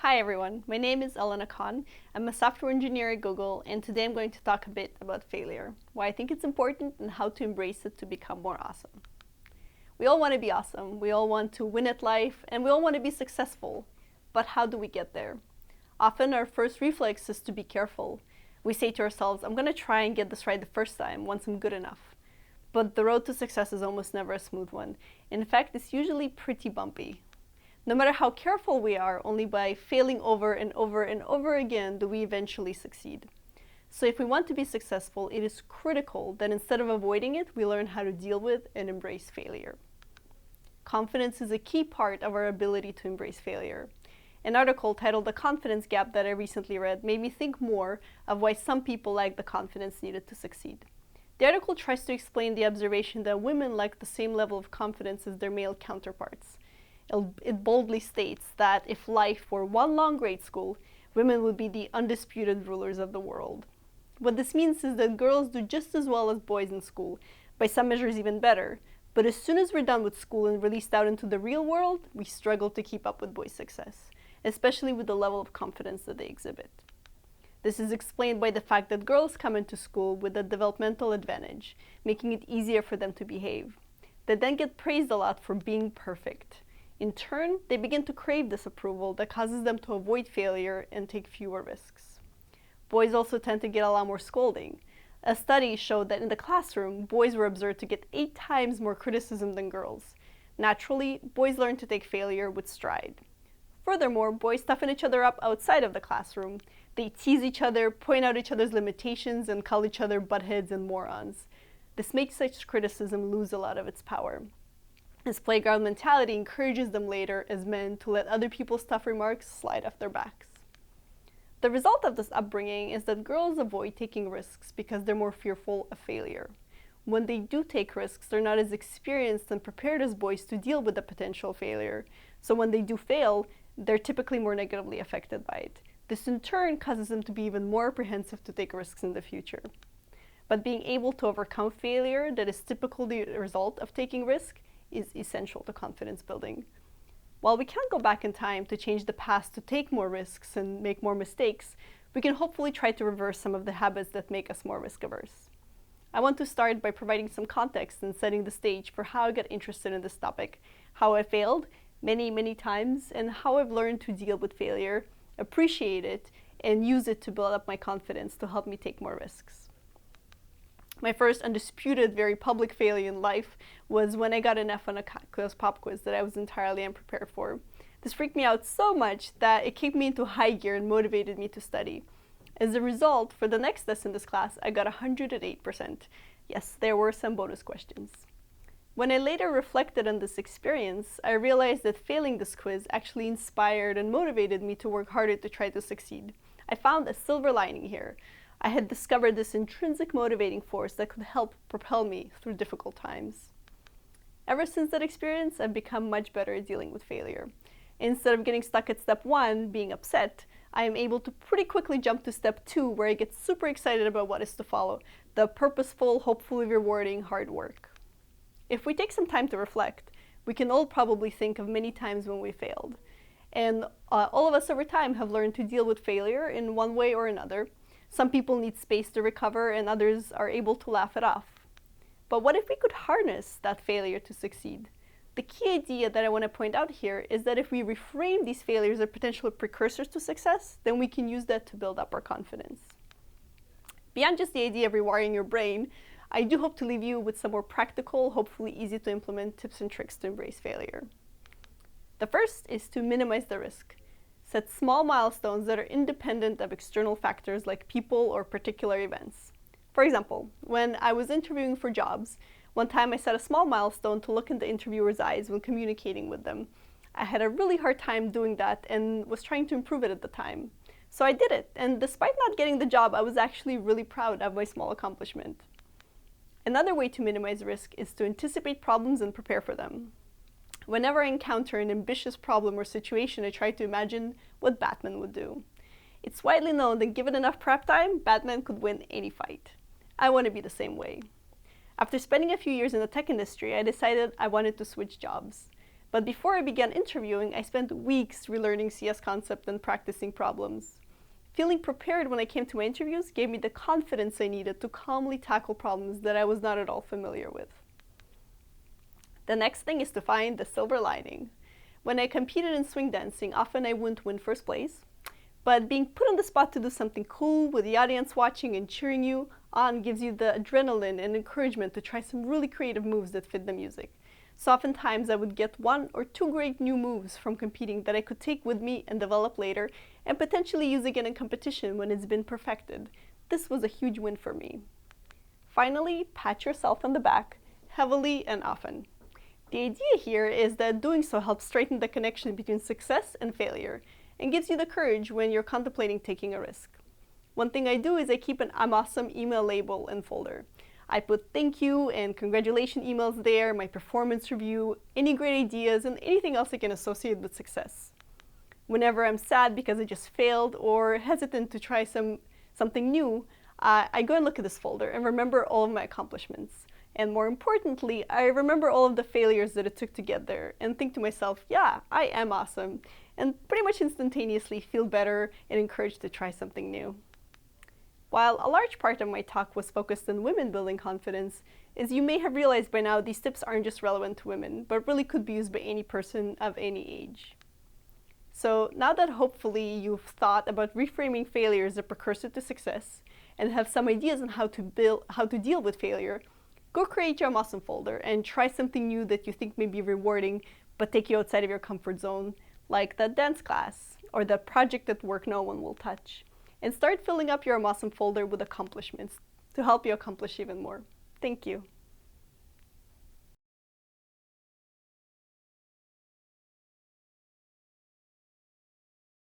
Hi everyone, my name is Elena. I'm a software engineer at Google, and today I'm going to talk a bit about failure, why I think it's important, and how to embrace it to become more awesome. We all want to be awesome, we all want to win at life, and we all want to be successful. But how do we get there? Often our first reflex is to be careful. We say to ourselves, I'm going to try and get this right the first time once I'm good enough. But the road to success is almost never a smooth one. In fact, it's usually pretty bumpy. No matter how careful we are, only by failing over and over and over again do we eventually succeed. So if we want to be successful, it is critical that instead of avoiding it, we learn how to deal with and embrace failure. Confidence is a key part of our ability to embrace failure. An article titled "The Confidence Gap" that I recently read made me think more of why some people lack the confidence needed to succeed. The article tries to explain the observation that women lack the same level of confidence as their male counterparts. It boldly states that if life were one long grade school, women would be the undisputed rulers of the world. What this means is that girls do just as well as boys in school, by some measures even better, but as soon as we're done with school and released out into the real world, we struggle to keep up with boys' success, especially with the level of confidence that they exhibit. This is explained by the fact that girls come into school with a developmental advantage, making it easier for them to behave. They then get praised a lot for being perfect. In turn, they begin to crave this approval that causes them to avoid failure and take fewer risks. Boys also tend to get a lot more scolding. A study showed that in the classroom, boys were observed to get 8 times more criticism than girls. Naturally, boys learn to take failure with stride. Furthermore, boys toughen each other up outside of the classroom. They tease each other, point out each other's limitations, and call each other buttheads and morons. This makes such criticism lose a lot of its power. This playground mentality encourages them later as men to let other people's tough remarks slide off their backs. The result of this upbringing is that girls avoid taking risks because they're more fearful of failure. When they do take risks, they're not as experienced and prepared as boys to deal with the potential failure. So when they do fail, they're typically more negatively affected by it. This in turn causes them to be even more apprehensive to take risks in the future. But being able to overcome failure that is typically the result of taking risk is essential to confidence building. While we can't go back in time to change the past to take more risks and make more mistakes, we can hopefully try to reverse some of the habits that make us more risk-averse. I want to start by providing some context and setting the stage for how I got interested in this topic, how I failed many times, and how I've learned to deal with failure, appreciate it, and use it to build up my confidence to help me take more risks. My first undisputed, very public failure in life was when I got an F on a pop quiz that I was entirely unprepared for. This freaked me out so much that it kicked me into high gear and motivated me to study. As a result, for the next test in this class, I got 108%. Yes, there were some bonus questions. When I later reflected on this experience, I realized that failing this quiz actually inspired and motivated me to work harder to try to succeed. I found a silver lining here. I had discovered this intrinsic motivating force that could help propel me through difficult times. Ever since that experience, I've become much better at dealing with failure. Instead of getting stuck at step 1, being upset, I am able to pretty quickly jump to step 2, where I get super excited about what is to follow, the purposeful, hopefully rewarding hard work. If we take some time to reflect, we can all probably think of many times when we failed. And all of us over time have learned to deal with failure in one way or another. Some people need space to recover, and others are able to laugh it off. But what if we could harness that failure to succeed? The key idea that I want to point out here is that if we reframe these failures as potential precursors to success, then we can use that to build up our confidence. Beyond just the idea of rewiring your brain, I do hope to leave you with some more practical, hopefully easy to implement tips and tricks to embrace failure. The first is to minimize the risk. Set small milestones that are independent of external factors like people or particular events. For example, when I was interviewing for jobs, one time I set a small milestone to look in the interviewer's eyes when communicating with them. I had a really hard time doing that and was trying to improve it at the time. So I did it, and despite not getting the job, I was actually really proud of my small accomplishment. Another way to minimize risk is to anticipate problems and prepare for them. Whenever I encounter an ambitious problem or situation, I try to imagine what Batman would do. It's widely known that given enough prep time, Batman could win any fight. I want to be the same way. After spending a few years in the tech industry, I decided I wanted to switch jobs. But before I began interviewing, I spent weeks relearning CS concepts and practicing problems. Feeling prepared when I came to my interviews gave me the confidence I needed to calmly tackle problems that I was not at all familiar with. The next thing is to find the silver lining. When I competed in swing dancing, often I wouldn't win first place, but being put on the spot to do something cool with the audience watching and cheering you on gives you the adrenaline and encouragement to try some really creative moves that fit the music. So oftentimes I would get 1 or 2 great new moves from competing that I could take with me and develop later and potentially use again in competition when it's been perfected. This was a huge win for me. Finally, pat yourself on the back, heavily and often. The idea here is that doing so helps straighten the connection between success and failure and gives you the courage when you're contemplating taking a risk. One thing I do is I keep an I'm awesome email label and folder. I put thank you and congratulation emails there, my performance review, any great ideas, and anything else I can associate with success. Whenever I'm sad because I just failed or hesitant to try something new, I go and look at this folder and remember all of my accomplishments. And more importantly, I remember all of the failures that it took to get there and think to myself, yeah, I am awesome, and pretty much instantaneously feel better and encouraged to try something new. While a large part of my talk was focused on women building confidence, as you may have realized by now, these tips aren't just relevant to women, but really could be used by any person of any age. So now that hopefully you've thought about reframing failure as a precursor to success and have some ideas on how to deal with failure, go create your I'm awesome folder and try something new that you think may be rewarding but take you outside of your comfort zone, like that dance class or that project at work no one will touch. And start filling up your I'm awesome folder with accomplishments to help you accomplish even more. Thank you.